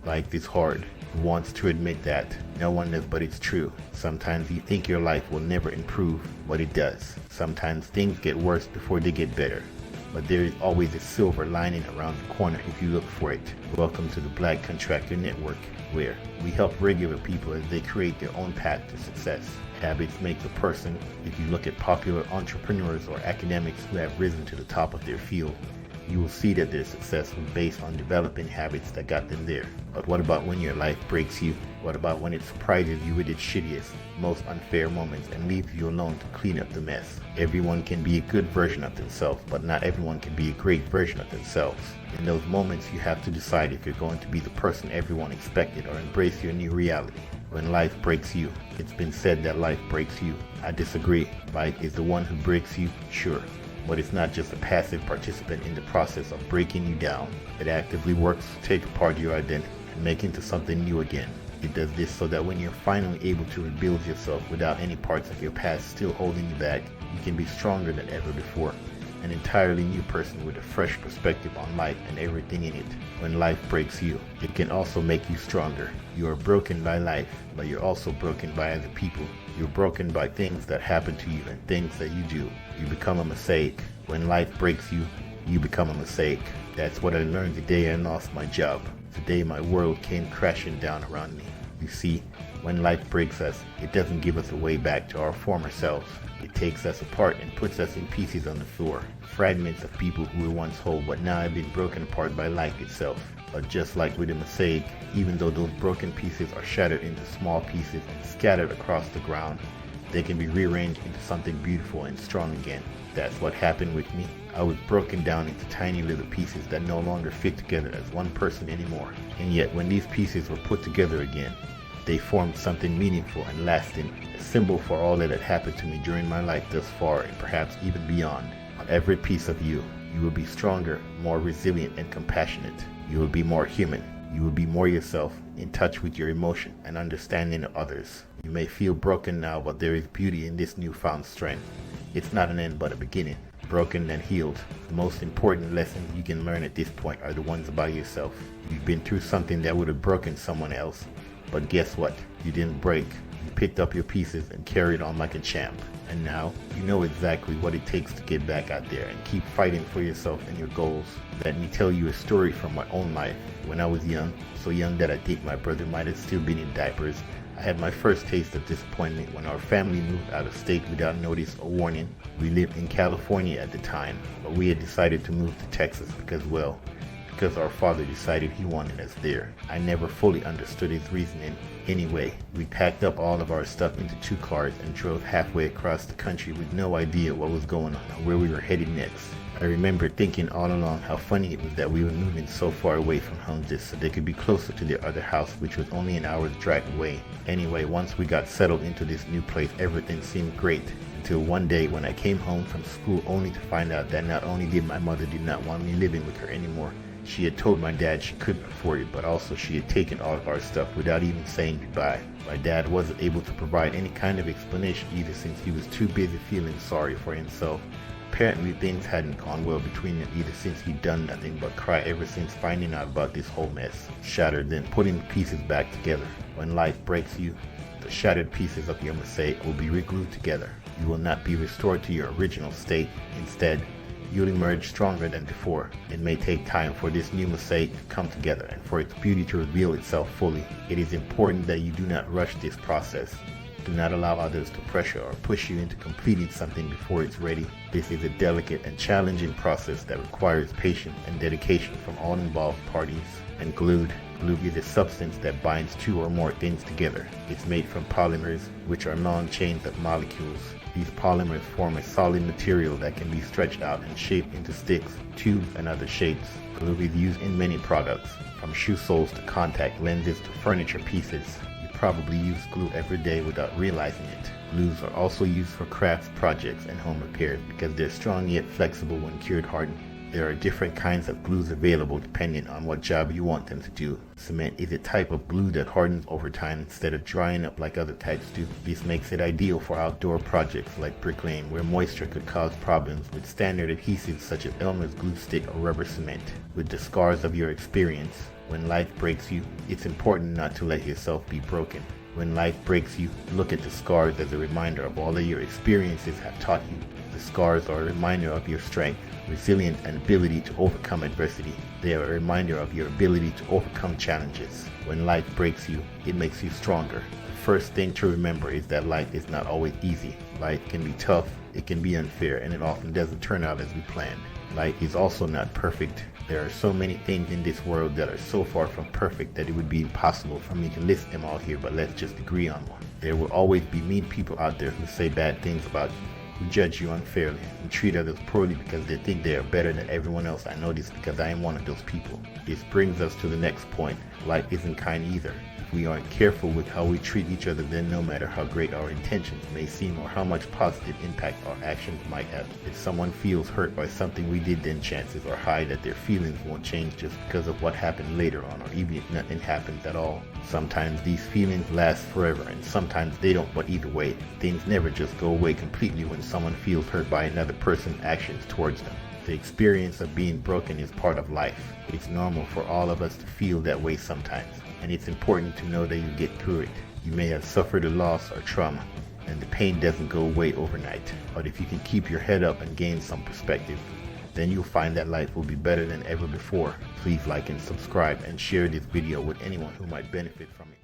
Life is hard. Who wants to admit that? No one does, but it's true. Sometimes you think your life will never improve, but it does. Sometimes things get worse before they get better. But there is always a silver lining around the corner if you look for it. Welcome to the Black Contractor Network, where we help regular people as they create their own path to success. Habits make the person. If you look at popular entrepreneurs or academics who have risen to the top of their field, you will see that their success was based on developing habits that got them there. But what about when your life breaks you? What about when it surprises you with its shittiest, most unfair moments and leaves you alone to clean up the mess? Everyone can be a good version of themselves, but not everyone can be a great version of themselves. In those moments, you have to decide if you're going to be the person everyone expected or embrace your new reality. When life breaks you, it's been said that life breaks you. I disagree. Life is the one who breaks you, sure. But it's not just a passive participant in the process of breaking you down. It actively works to take apart your identity and make into something new again. It does this so that when you're finally able to rebuild yourself without any parts of your past still holding you back, you can be stronger than ever before. An entirely new person with a fresh perspective on life and everything in it. When life breaks you, it can also make you stronger. You are broken by life, but you're also broken by other people. You're broken by things that happen to you and things that you do. You become a mosaic. When life breaks you, you become a mosaic. That's what I learned the day I lost my job. The day my world came crashing down around me. You see, when life breaks us, it doesn't give us a way back to our former selves. It takes us apart and puts us in pieces on the floor. Fragments of people who were once whole but now have been broken apart by life itself. But just like with a mosaic, even though those broken pieces are shattered into small pieces and scattered across the ground, they can be rearranged into something beautiful and strong again. That's what happened with me. I was broken down into tiny little pieces that no longer fit together as one person anymore. And yet when these pieces were put together again, they formed something meaningful and lasting, a symbol for all that had happened to me during my life thus far and perhaps even beyond. On every piece of you, you will be stronger, more resilient and compassionate. You will be more human. You will be more yourself, in touch with your emotion and understanding of others. You may feel broken now, but there is beauty in this newfound strength. It's not an end but a beginning. Broken and healed. The most important lessons you can learn at this point are the ones about yourself. You've been through something that would have broken someone else, but guess what? You didn't break. You picked up your pieces and carried on like a champ. And now, you know exactly what it takes to get back out there and keep fighting for yourself and your goals. Let me tell you a story from my own life. When I was young, so young that I think my brother might have still been in diapers, I had my first taste of disappointment when our family moved out of state without notice or warning. We lived in California at the time, but we had decided to move to Texas because our father decided he wanted us there. I never fully understood his reasoning. Anyway, we packed up all of our stuff into 2 cars and drove halfway across the country with no idea what was going on or where we were headed next. I remember thinking all along how funny it was that we were moving so far away from home just so they could be closer to their other house, which was only an hour's drive away. Anyway, once we got settled into this new place, everything seemed great. Until one day when I came home from school only to find out that not only did my mother did not want me living with her anymore, she had told my dad she couldn't afford it, but also she had taken all of our stuff without even saying goodbye. My dad wasn't able to provide any kind of explanation either, since he was too busy feeling sorry for himself. Apparently things hadn't gone well between them either, since he'd done nothing but cry ever since finding out about this whole mess. Shattered, then putting the pieces back together. When life breaks you, the shattered pieces of your mosaic will be reglued together. You will not be restored to your original state. Instead, you'll emerge stronger than before. It may take time for this new mosaic to come together and for its beauty to reveal itself fully. It is important that you do not rush this process. Do not allow others to pressure or push you into completing something before it's ready. This is a delicate and challenging process that requires patience and dedication from all involved parties. And glue is a substance that binds 2 or more things together. It's made from polymers, which are long chains of molecules. These polymers form a solid material that can be stretched out and shaped into sticks, tubes, and other shapes. Glue is used in many products, from shoe soles to contact lenses to furniture pieces. You probably use glue every day without realizing it. Glues are also used for crafts projects and home repairs because they're strong yet flexible when cured hardened. There are different kinds of glues available depending on what job you want them to do. Cement is a type of glue that hardens over time instead of drying up like other types do. This makes it ideal for outdoor projects like bricklaying, where moisture could cause problems with standard adhesives such as Elmer's glue stick or rubber cement. With the scars of your experience, when life breaks you, it's important not to let yourself be broken. When life breaks you, look at the scars as a reminder of all that your experiences have taught you. The scars are a reminder of your strength, resilience, and ability to overcome adversity. They are a reminder of your ability to overcome challenges. When life breaks you, it makes you stronger. The first thing to remember is that life is not always easy. Life can be tough, it can be unfair, and it often doesn't turn out as we planned. Life is also not perfect. There are so many things in this world that are so far from perfect that it would be impossible for me to list them all here, but let's just agree on one. There will always be mean people out there who say bad things about you, who judge you unfairly, and treat others poorly because they think they are better than everyone else. I know this because I am one of those people. This brings us to the next point. Life isn't kind either. If we aren't careful with how we treat each other, then no matter how great our intentions may seem or how much positive impact our actions might have, if someone feels hurt by something we did, then chances are high that their feelings won't change just because of what happened later on, or even if nothing happens at all. Sometimes these feelings last forever, and sometimes they don't, but either way, things never just go away completely when someone feels hurt by another person's actions towards them. The experience of being broken is part of life. It's normal for all of us to feel that way sometimes, and it's important to know that you get through it. You may have suffered a loss or trauma, and the pain doesn't go away overnight. But if you can keep your head up and gain some perspective, then you'll find that life will be better than ever before. Please like and subscribe and share this video with anyone who might benefit from it.